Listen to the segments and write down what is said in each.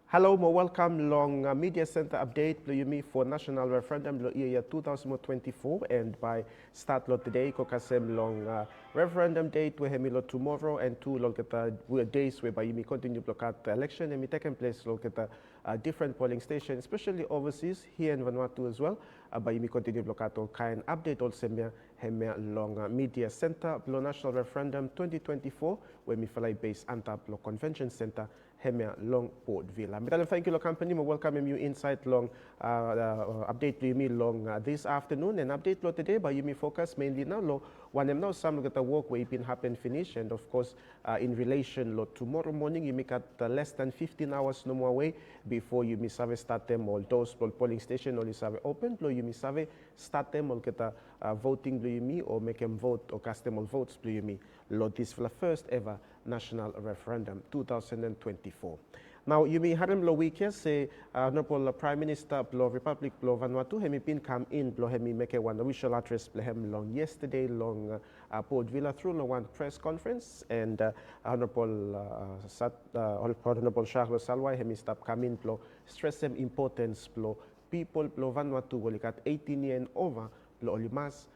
Hello, mo welcome long media center update lo yumi for national referendum lo iya 2024 and by start lo today ko kasem long referendum date we hemi lo tomorrow and two lo kita days whereby yumi continue block the election and taking place lo kita different polling stations especially overseas here in Vanuatu as well by yumi continue block all kind update also hemi long media center lo national referendum 2024 where mi fly base antap lo convention center hemia long Port Vila. Thank you, lo company. We welcome you inside long update to me long this afternoon and update lo today by you me focus mainly now lo one now some of the work we been happen finish and of course in relation lo tomorrow morning you make at less than 15 hours no more way before you miss have start them all those polling station only have open lo you miss have start them all get voting lo you me or make them vote or cast them all votes lo you me lo this for the first ever national referendum 2024. Now, you may harem lo weekend say Honorable Prime Minister Blo Republic Blo Vanuatu hemi pin come in Blo hemi make one official address Blo hem long yesterday long Port Vila through lo one press conference and Honorable Shahlo Salwai hemi stop come in Blo stress them importance Blo people Blo Vanuatu will got 18 years and over Blo olimas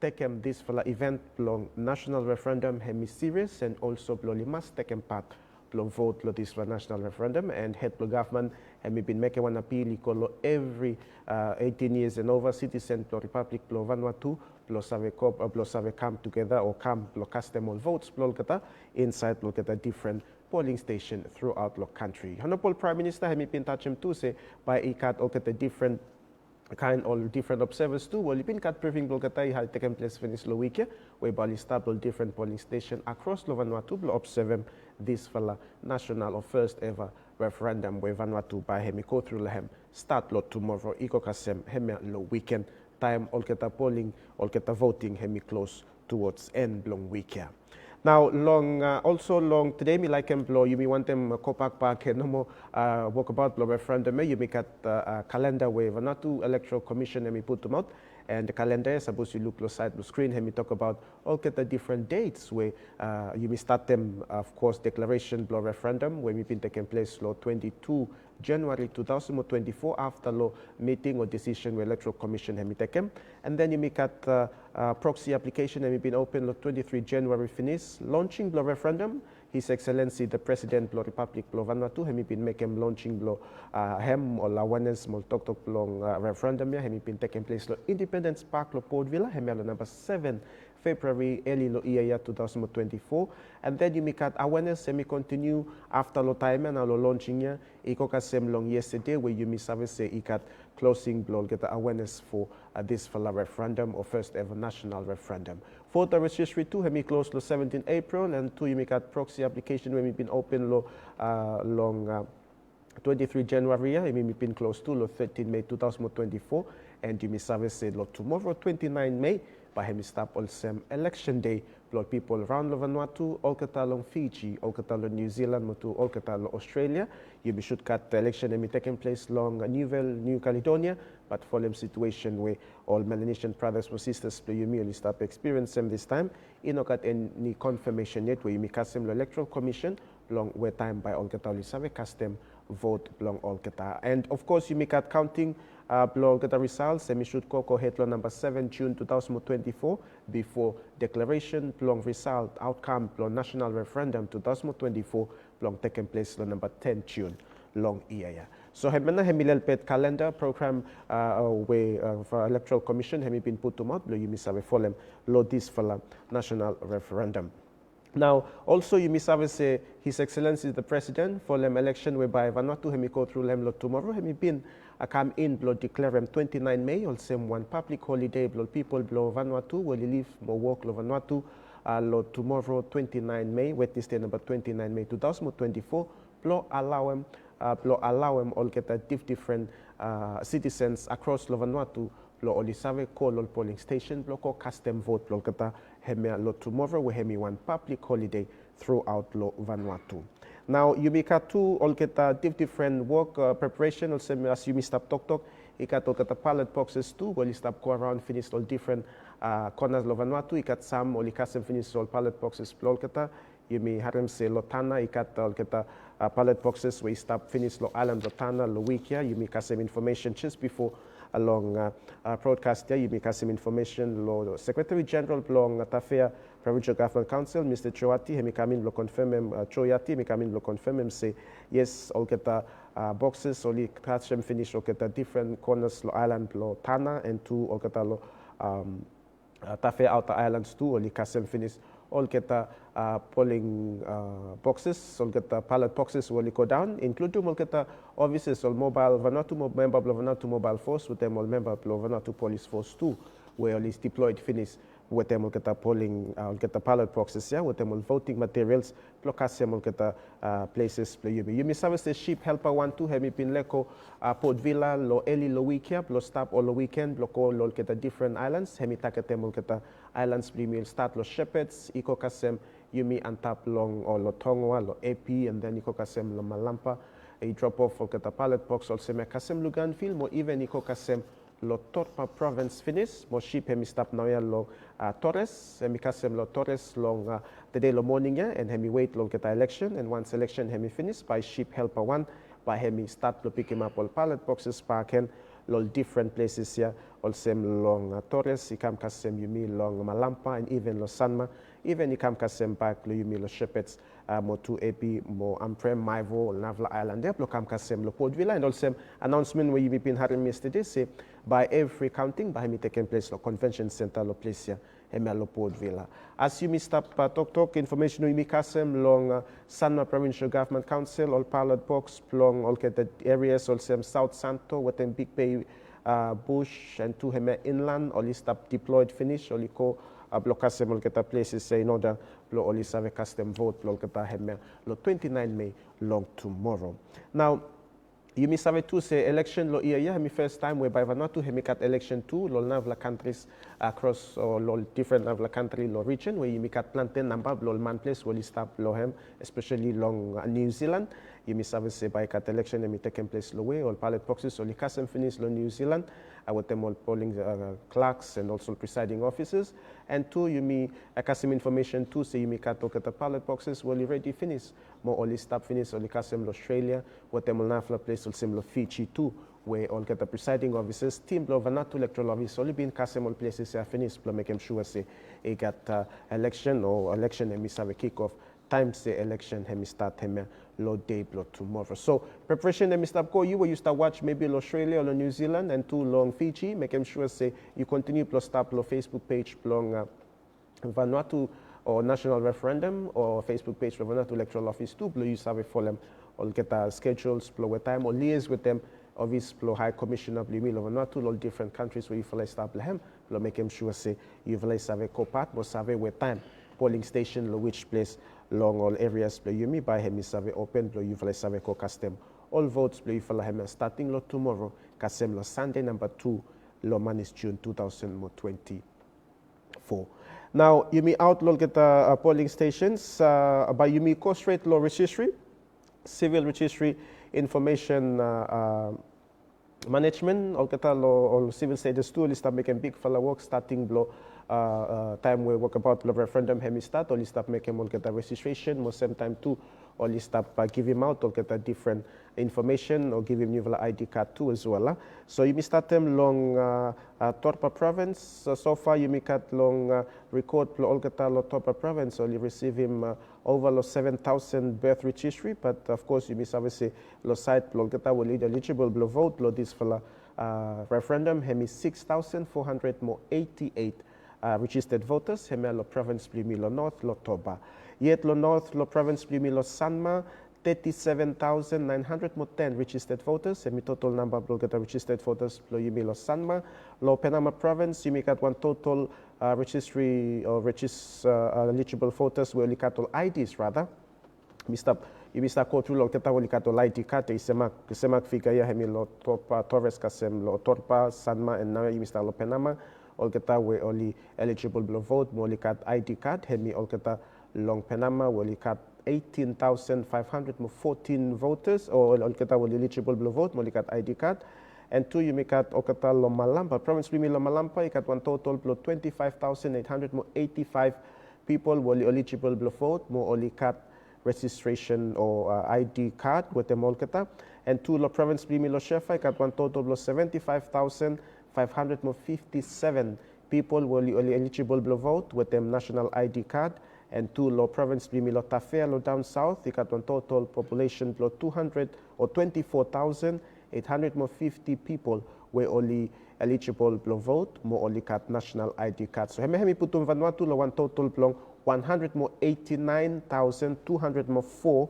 take this for the event long national referendum hemi serious and also Blo olimas take part vote lo this national referendum and head lo government and we been making one appeal lo every 18 years and over citizen lo Republic lo Vanuatu lo save come together or come lo cast them all votes lo kata inside lo kata different polling station throughout the country. Honorable Prime Minister hemi been touch him too say by ikat o kata different kind or different observers too. Well, pin kat briefing blo katay had taken place finish lo week where bali stable different polling station across lo Vanuatu blo observe this fella national or first ever referendum where Vanuatu by hemi go through lahem start lo tomorrow iko kasem hemi lo weekend time all keta polling all keta voting hemi close towards end long week. Now, long also long today, me like them blow. You may want them back no more walk about blow referendum. You make at calendar wave, Vanuatu Electoral Commission, and me put them out. And the calendar is supposed to look close side the screen. And we talk about all the different dates where you may start them. Of course, declaration blow referendum where we been taking place law 22 January 2024 after law meeting or decision with Electoral Commission have taken. And then you make at proxy application and we've been open law 23 January finish launching blow referendum. His Excellency the President Blo Republic Blo Vanuatu hemi been making launching blo hem or awareness mol tok long referendum ya hemi been taking place lo Independence Park lo Port Vila hemi lo number 7 February early lo iya 2024 and then you make awareness semi continue after lo time and lo launching ya iko kasem long yesterday where you miss have say ikat closing blow get awareness for this for the referendum or first ever national referendum. For the registry too, we closed lo 17 April and two you make at proxy application when we been open lo long 23 January, we been closed to lo 13 May 2024 and you may service lo tomorrow 29 May by hemi stop also election day blood people around Vanuatu, all long Fiji, all New Zealand, motu all Australia. You be should cut the election and be taking place long New Caledonia, but for them situation where all Melanesian brothers or sisters you merely stop experience them this time. You know got any confirmation yet where you make custom electoral commission long where time by all save custom vote long all and of course you make at counting blog the results and we should go ahead number 7 June 2024 before declaration long result outcome long national referendum 2024 long taking place number 10 June long year. So hemena hemilel pet calendar program for electoral commission hemi been put to out you miss have follow lo this for national referendum. Now, also you miss say His Excellency the President for them election whereby Vanuatu hemi go through them tomorrow hemi been come in blow declare them 29 May also one public holiday blow people blow Vanuatu will leave more work lo Vanuatu lo tomorrow 29 May Wednesday number 29 May 2024 blow allow them all get a different citizens across lo Vanuatu lo olisave call all polling station blow ko custom vote lo kata hemi lo tomorrow we hemi one public holiday throughout lo Vanuatu. Now you make a two all get different work preparation also as you stop talk you got all get ballot boxes too while you stop go around finish all different corners lo Vanuatu you got some all custom finish all ballot boxes all get Yumi harim se lo tana ikat kita ballot boxes we stop finish lo alam lo tana lo wikia. Yumi kasem information just before along broadcast there. Yumi kasem information lo Secretary General blong Tafea Provincial Government Council Mr. Choati hemi kamin lo confirm Choyati hemi kamin lo confirm say yes all kita boxes only kasem finish all kita different corners lo island lo tana and two all kita lo Tafea outer islands too only kasem finish all kita polling boxes, all kita ballot boxes will go down, including all kita offices, all mobile, Vanuatu member of Vanuatu mobile force, with them all member of Vanuatu police force too, where all is deployed finish, with them all kita polling, all kita ballot boxes, yeah, with them all voting materials, lokasem all kita places, Yumi services ship helper 1-2, hemi pinleko Port Villa, lo eli lo weekend, lo stop all the weekend, lo ko lo kita different islands, hemi taketem all kita islands, will start lo shepherds, iko kasem Yumi antap long or lo Tongwa, lo AP, and then iko kasem lo Malampa, a drop off of the ballot box also me kasem Lugan film, mo even iko kasem lo Torpa province finish, mo ship hemi stop now ya lo Torres, hemi kasem lo Torres long the day lo morning ya, and hemi wait long kita election, and once election hemi finish by ship helper 1, by hemi start lo pick him up all ballot boxes parken lo different places here, also long Torres, ikam kasem Yumi long Malampa, and even lo Sanma, even ikam kasem back lo Yumi lo Shepherds, mo 2 AP, mo Amprem, Maivo, Navla Island, there, lo kam kasem lo Port Villa, and also announcement where Yumi been having yesterday, say by every counting, by me taking place lo Convention Center lo place here, lo Port Villa. As you stop talk information Yumi kasem long Sanma Provincial Government Council, all ballot box, long all the areas, also South Santo, with them Big Bay bush and to him inland, all stop deployed finish, all ko blokasem all kita places say in order lo all have custom vote lo kita heme lo 29 May long tomorrow. Now you miss have to say election lo iya hemi first time whereby Vanuatu hemi kat election too lo navla countries across or lo different navla country lo region where you kat plantain number lo man place will stop lo hem especially long New Zealand. You miss have say by kat election hemi taken place lo way all ballot boxes only kasem finish lo New Zealand with them all polling clerks and also presiding officers, and two you me kasem information too say you me kat look at the ballot boxes will already finish more only stop finish only kasem Australia with them all nafla place will sim lo Fiji too where all get the presiding officers team lo Vanuatu electoral office only been kasem all places are finished to make them sure say they got election or election and miss have a kick off time say election hemi start hemi lo day block tomorrow. So preparation hemi start go you where you start watch maybe Australia or New Zealand and too long Fiji make them sure say you continue plus start lo Facebook page long Vanuatu or National Referendum or Facebook page for Vanuatu electoral office too blow you have a follow them or get schedules blow with time or liaise with them obvious blow high commissioner blue meal of Vanuatu all different countries where you feel start them blow make them sure say you feel have a co-part or have with time polling station lo which place long all areas play you me by hemi save open play you fly save ko custom all votes play you fly hemi starting lo tomorrow kasem lo Sunday number 2 lo manis June 2024. Now you me outlook at the polling stations by you me coast rate law registry civil registry information management all kata lo all civil status too list making big fella work starting blow time we work about the referendum hemi start or stop making all get the registration most same time too or stop give him out or get a different information or give him new ID card too as well. So you may start them long Torpa province so far you may cut long record all get lo Torpa province only receive him over 7,000 birth registry but of course you may obviously lo site lo get will lead eligible blow vote lo this fella referendum hemi 6,488 registered voters, Hemelo province Plimi lo North, lo Toba. Yet lo North, lo province Plimi lo Sanma, 37,910 registered voters, semi total number of registered voters, lo Yumi lo Sanma. Lo Panama province, you got one total registry or eligible voters, we only got all IDs rather. You must go through lo kita wali kat all ID card, semak figure ya hemi lo Torpa, Torres kasem lo Torpa, Sanma, and now you must lo Panama. All kita we only eligible to vote, mo likat ID card, hemi all kita long Panama, we likat 18,514 voters, or all kita we eligible to vote, mo likat ID card. And two, you make at Okata Lomalampa, province Lumi Lomalampa, you got one total of 25,885 people who are eligible to vote, more only cat registration or ID card with them all kata. And two, the province Blimi lo chef, I got one total of 75,557 people who are eligible to vote with them national ID card. And two, the province Blimi lo Tafea lo down south, I got one total population of 24,850 people were only eligible to vote, more only got national ID card. So hemi putum Vanuatu lo one total plong 189,204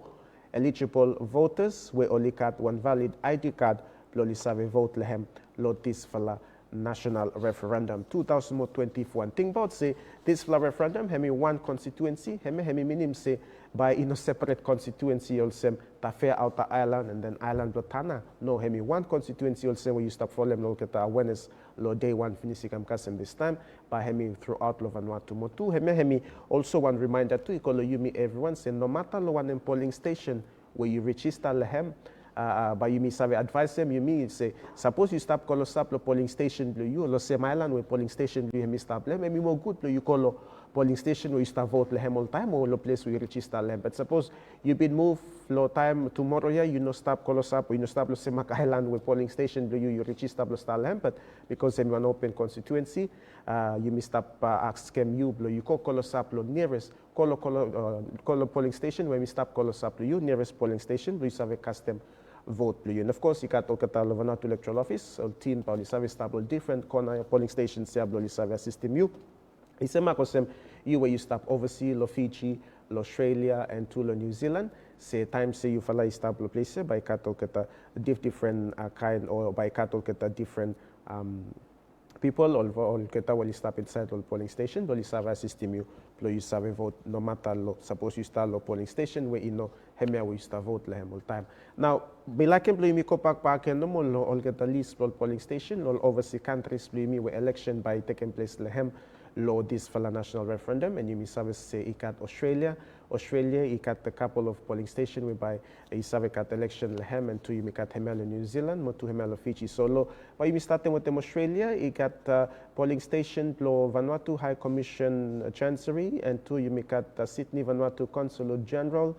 eligible voters were only got one valid ID card ploli save vote lehem lotis fala national referendum 2024. And think about say this fla referendum hemi one constituency hemi minim say by in a separate constituency also Tafea outer island and then island Blotana. No hemi one constituency also where you stop for them look at awareness lo day one finisikam kasem this time by hemi throughout lo Vanuatu motu hemi also one reminder to ikolo yumi everyone say no matter lo one polling station where you register lehem by you may save advise them you mean say suppose you stop call stop the polling station blue you lo same island where polling station blue hemi stop lem maybe more good blue you call polling station where you start vote lehem all time or lo place where you register lehem. But suppose you been moved lo time tomorrow here you no stop call stop or you no stop lo same island where polling station blue you register lo start lehem. But because you an open constituency you may stop ask them you blue you call stop lo nearest call polling station where we stop call stop you nearest polling station blue you save custom vote blue. And of course, you got Okata Vanuatu Electoral Office, or team Pauli Service stable different corner polling stations, Siablo Service system you. It's a macosem you where you stop overseas, lo Fiji, lo Australia, and to lo New Zealand. Say time say you fala stable place by Katokata different kind or by Katokata different people all keta will stop inside all polling station, lo Service system you save vote no matter lo suppose you start lo polling station where you know hemia we start vote lehem all time. Now bilakem plo mi kopak paken no mo lo all keta list lo polling station all overseas countries plo mi where election by taking place lehem lo this fala national referendum and you mi service say ikat Australia ikat a couple of polling station whereby you save kat election lehem and two you mi kat hemel New Zealand mo two hemel Fiji solo why you mi starting with them Australia ikat polling station plo Vanuatu High Commission Chancery and two you mi kat Sydney Vanuatu Consulate General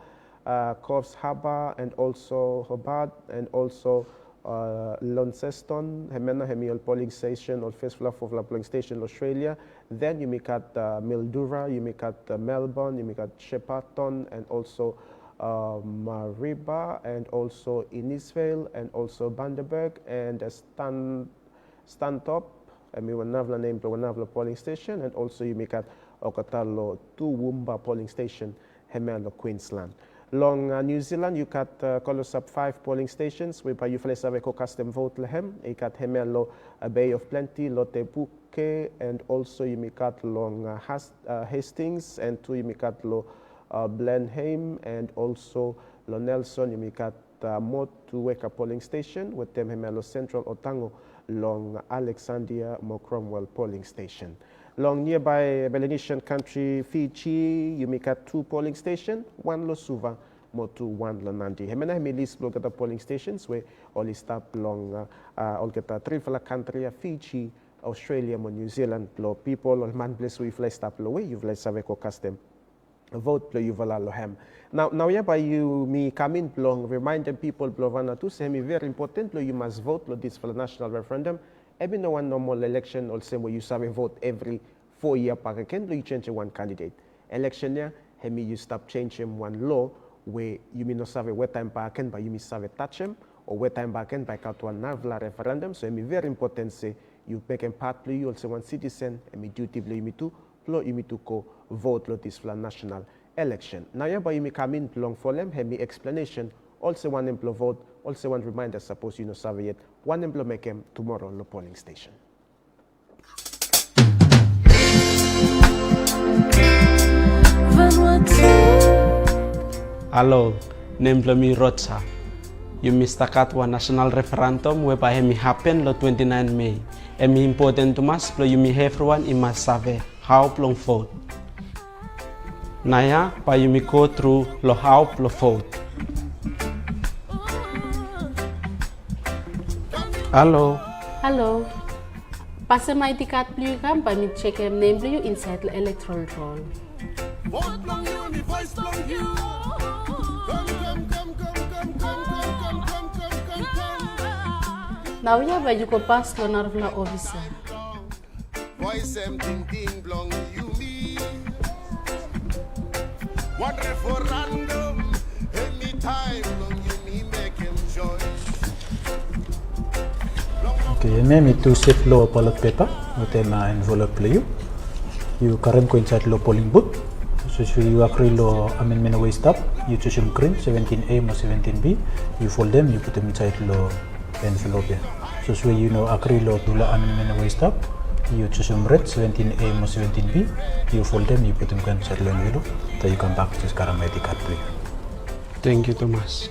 Coffs Harbour and also Hobart and also Launceston, Hemena Hemiol polling station or first floor of la polling station Australia. Then you make at Mildura, you make at Melbourne, you make at Shepparton and also Mariba and also Innisfail and also Bundaberg and Stantop. I mean one of the name one of the polling station and also you make at Okatalo Toowoomba polling station, Hemelo Queensland. Long New Zealand, you got colors up 5 polling stations whereby you place a custom vote lehem. You got Hemelo Bay of Plenty, Lotte Puke, and also you may got long Hastings, and two you may got lo Blenheim, and also lo Nelson, you may got Motueka polling station with them Hemelo Central Otago, long Alexandria Cromwell polling station. Long nearby Melanesian country Fiji, you make 2 polling stations, 1 lo Suva, Motu, 1 lo Nandi. Hemena hemi list look at the polling stations where all stop long all get 3 fala country Fiji, Australia, New Zealand, lo people all man place we fly stop lo way you fly save ko custom vote lo you vala lo hem. Now yeah by you me come in long remind them people lo Vanuatu say me very important lo you must vote lo this for the national referendum. Every no one normal election also where you have a vote every 4 years per weekend, you change one candidate. Election year, you stop changing one law where you may not have a wet time per weekend, but you may have a touch them or wet time per weekend by cut one naval referendum. So it's very important say you make a part play you also one citizen and me duty play me to go vote lo this for national election. Now yeah, but you may come in long for them, me explanation. Also one employee vote, also one reminder, suppose you know survey yet, one employee make them tomorrow on the polling station. Hello, Nemplemi Rotsa. You mistakat one national referendum whereby hemi happen lo 29 May. Emi important to mas plo you mi everyone in mas survey how plong vote. Naya pa you mi go through lo how plo vote. Hello. Pass my ticket blue cam by me check name blue inside the electoral roll. Vote long you, me voice long you. Now ya ba yuko pass lo narvla officer. Voice em ting ting blong you me. One referendum, anytime long you me make him choice. Okay, maybe to save law ballot paper with an envelope you. You current go inside law polling booth. So you agree law amendment way stop. You choose them green 17A or 17B. You fold them. You put them inside law envelope. So you know agree law to law amendment way stop. You choose them red 17A or 17B. You fold them. You put them inside law envelope. Then you come back to Karameti card play. Thank you, Thomas.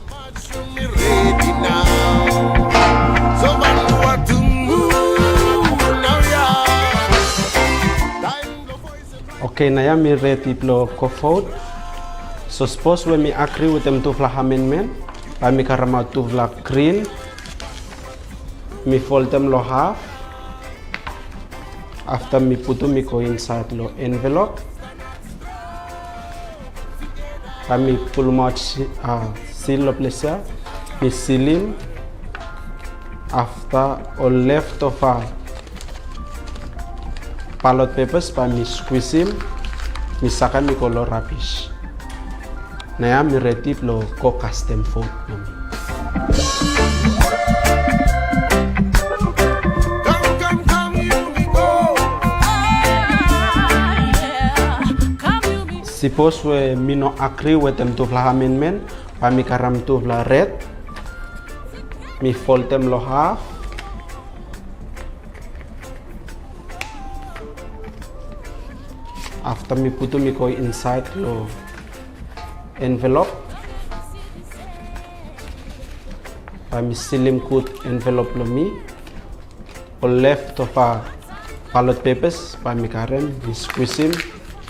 Ready now. So what to move now, yeah. Okay, na mi ready plo ko vote. So suppose when me agree with them to fla amendment, I me karama to fla green. Me fold them lo half. After me put me go inside lo envelope. I me pull much seal lo place. Me seal him. After or left of ballot papers pa mi squeeze him, mi saka mi color rubbish. Na ya mi ready lo ko custom vote na mi. Suppose we mi no agree with them to fla amendment, pa mi karam to fla red, mi fold them lo half. After me put me go inside lo envelope, pa mi silim kut envelope lo mi, or left of ballot papers pa mi karen mi squeeze him,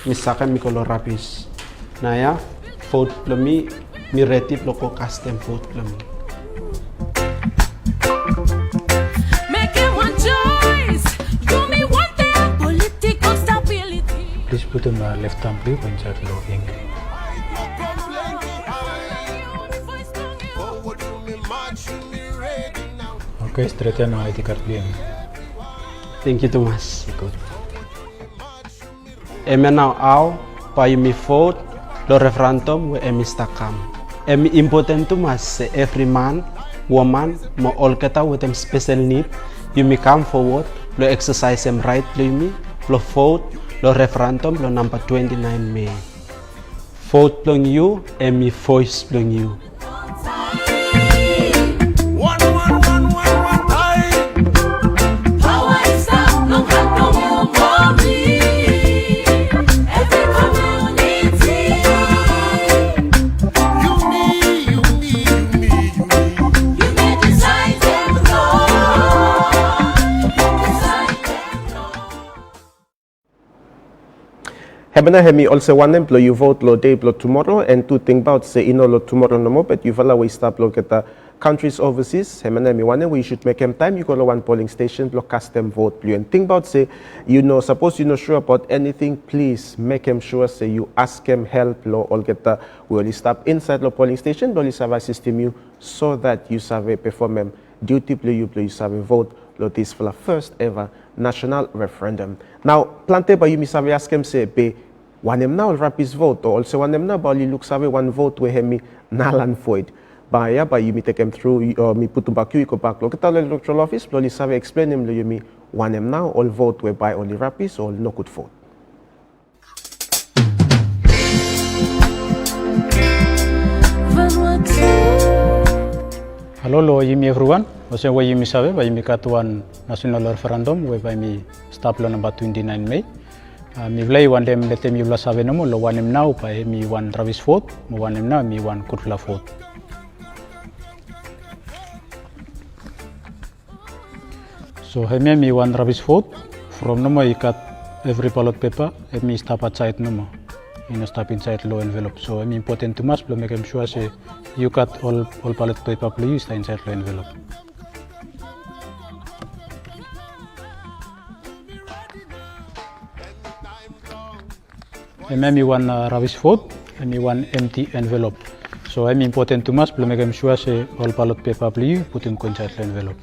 mi saka mi color rubbish. Na ya vote lo mi ready lo ko custom vote lo mi. Please put them left thumb blue inside law ink. Okay, straighten our ID card blue. Thank you, Thomas. Good. Emi now au pa mi vote lo referendum we emi stakam. Emi important Thomas say every man, woman, mo all kata with them special need. You me come forward, lo exercise them right play me, lo vote. Lo referendum lo number 29 May. Vote plong you, and me voice plong you. One time. Power is up, no have no more for me. Every community. You me. You may decide them Lord. Decide them Lord. Hebena hemi also one employee you vote lo day lo tomorrow and two think about say lo tomorrow no more but you follow we stop lo get the countries overseas hemena hemi one we should make him time you go to one polling station lo custom vote blue and think about say suppose sure about anything please make him sure say you ask him help lo all get the we only stop inside lo polling station lo serve system you so that you survey perform him duty play you survey vote lo this for the first ever national referendum. Now planté by you survey ask him say be one him now wrap his vote or also one him now but you look survey one vote where him nalan void. By you me take him through me put him back you go back look at the electoral office slowly survey explain him you me one him now all vote whereby only wrap his or no good vote. Hello, everyone. Also, we mi sabe, by mi katuan Nasonal Referandum, whereby mi stop law number 29 May. Mi vlay one dem letem yula sabe no mo lo one em now by mi one ravis vote, mo one em now mi one kutla vote. So hemi mi one ravis vote from no mo ikat every ballot paper, hemi stop outside no mo. Stop inside low envelope. So I'm important to mass, make sure say you cut all ballot paper please inside low envelope. Emi one rubbish vote, emi one empty envelope. So emi important to mas, belum make sure se all ballot paper beli put in inside the envelope.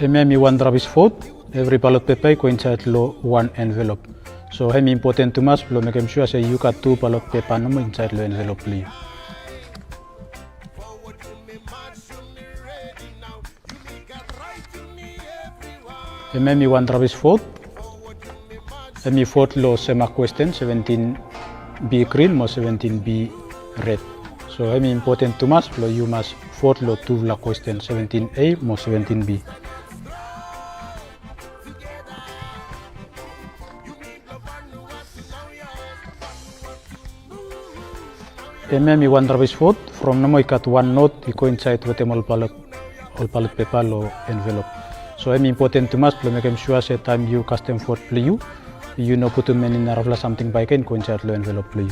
Emi one rubbish vote, every ballot paper go inside lo one envelope. So emi important to mas, belum make sure se you got 2 ballot paper no inside lo envelope beli. Emi one rubbish vote. Emi vote lo sema question 17B green mo 17B red. So emi important to mas lo you must vote lo 2 la question 17A mo 17B. Emi one rubbish vote from namo ikat one note iko inside with all ballot paper lo envelope. So emi important to mas lo make sure se time you custom vote play you know put them in narafla something by can inside lo envelope play.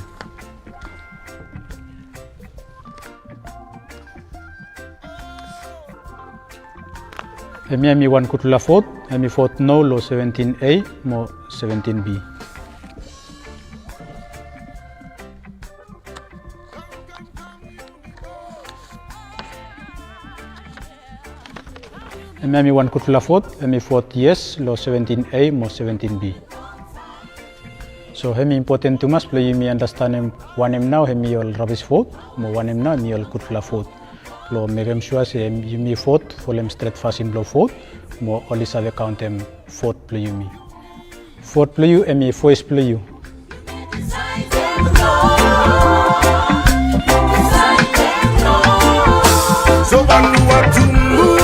Emi one kutula vote, emi vote no lo 17A mo 17B. Emi one kutula vote, emi vote yes lo 17A mo 17B. So emi important to mas play me understand him one him now hemi all rubbish vote mo one him now hemi all kutula vote. Lo make sure se me vote for them straight fast him lo vote mo only save count him vote play me. Vote play you emi voice play you. So one do what to move.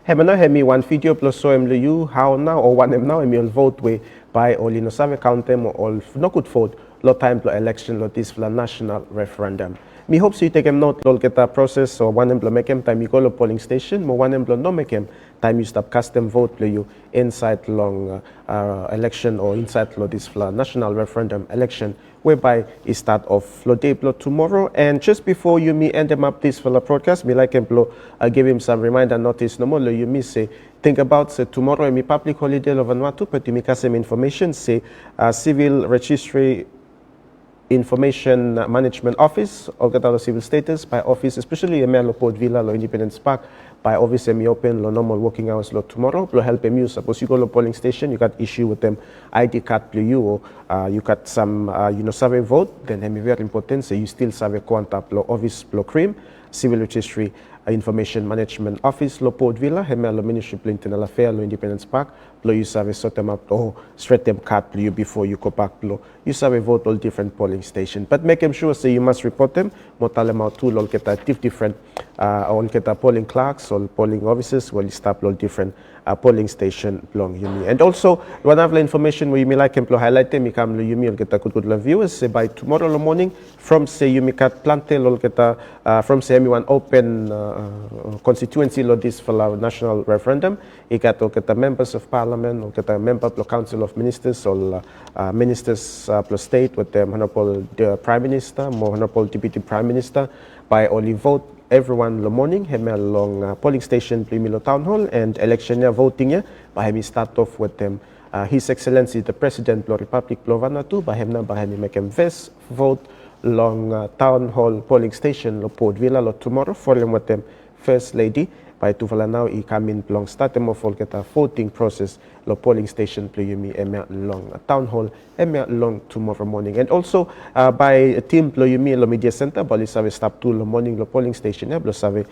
Hemi one video plus so you how now or one now emi all vote way by only no save count them or all no good vote lot time to election lot this for national referendum. Me hope so you take him note lol get that process or one emplo make him time you go to polling station mo one emplo no make him time you stop custom vote play you inside long election or inside lo this for national referendum election whereby it start off lo day blow tomorrow. And just before you me end them up this for the broadcast me like emplo give him some reminder notice no more lo you me say think about say tomorrow me public holiday lo Vanuatu but you me some information say civil registry Information Management Office, Olgatalo Civil Status by office, especially Emelo Port Villa, lo Independence Park, by office semi open, lo normal working hours, lo tomorrow, lo help them use. Suppose you go to polling station, you got issue with them ID card play you, or you got some, survey vote, then hemi very important, so you still survey quantap, lo office, lo cream, Civil Registry, Information Management Office, lo Port Villa, hemelo Ministry of Internal Affairs, lo Independence Park, lo you survey sort them up, or straight them card play you before you go back, lo you survey vote all different polling station. But make them sure say you must report them, motalem out two, lol get different, on get polling clerks or polling officers, well you stop all different polling station belong you me. And also, one of the information where you may like employ highlight them, you come you me get a good viewers say by tomorrow morning from say you may cut plantel or get from say one open constituency lo this for our national referendum. You got to get the members of parliament or get a member of the council of ministers or ministers plus state with the honorable prime minister, more honorable deputy prime minister by only vote everyone the morning hemi along polling station Plimilo Town Hall and election voting by hemi start off with them His Excellency the President of the Republic of Vanuatu by hemi make him first vote long Town Hall polling station lo Port Villa lo tomorrow following with them First Lady by tuvala now I come in long start them off get a voting process lo polling station play me long Town Hall long tomorrow morning. And also by a team play me lo media center but let's have stop to lo morning lo polling station let's have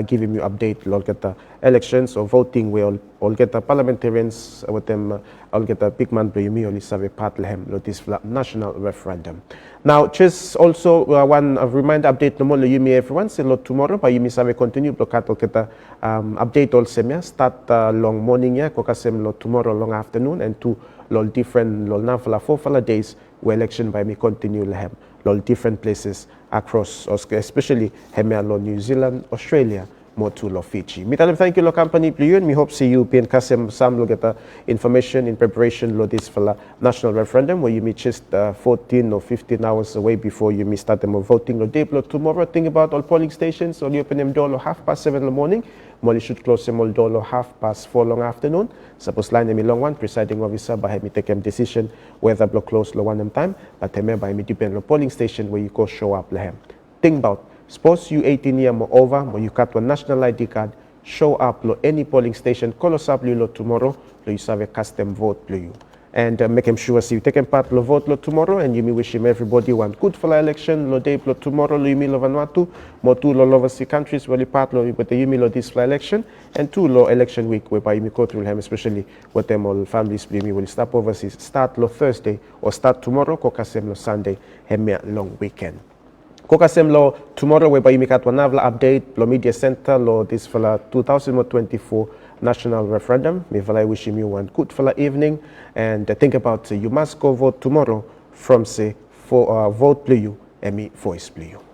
giving you update lo get the elections or voting we all get the parliamentarians with them all get a big man play me or let's have a part lehem lo this national referendum. Now just also one reminder update no more lo you me everyone say lo tomorrow but you me have continue block out get update all semia start long morning ya kokasem lo tomorrow long afternoon and to lol different lol nafala 4 days where election by me continue lehem lol different places across especially hemia lo New Zealand, Australia, mo to lo Fiji. Me tell them thank you lo company pliu and me hope see you pin kasem sam lo get information in preparation lo this for la national referendum where you may just 14 or 15 hours away before you may start them voting lo day tomorrow. Think about all polling stations or you open them door lo 7:30 in the morning. Molly should close them all door lo 4:30 long afternoon. Suppose line them long one presiding officer by me take them decision whether block close lo one them time but remember me depend lo polling station where you go show up lehem. Think about suppose you 18 years more over or you got one national ID card show up lo any polling station call us up lo tomorrow lo you have a custom vote lo you and make him sure see you taking part lo vote lo tomorrow and you me wish him everybody one good for the election lo day lo tomorrow lo you me lo Vanuatu mo two lo overseas countries where you part lo with the you me lo this for election and two lo election week whereby you me go through him especially with them all families me will stop overseas start lo Thursday or start tomorrow kokasem lo Sunday hem long weekend. Kokasem lo tomorrow whereby you make out one update lo media center lo this for the 2024 national referendum. Me I wish you one good for the evening and think about you must go vote tomorrow from say for vote blue and me voice blue.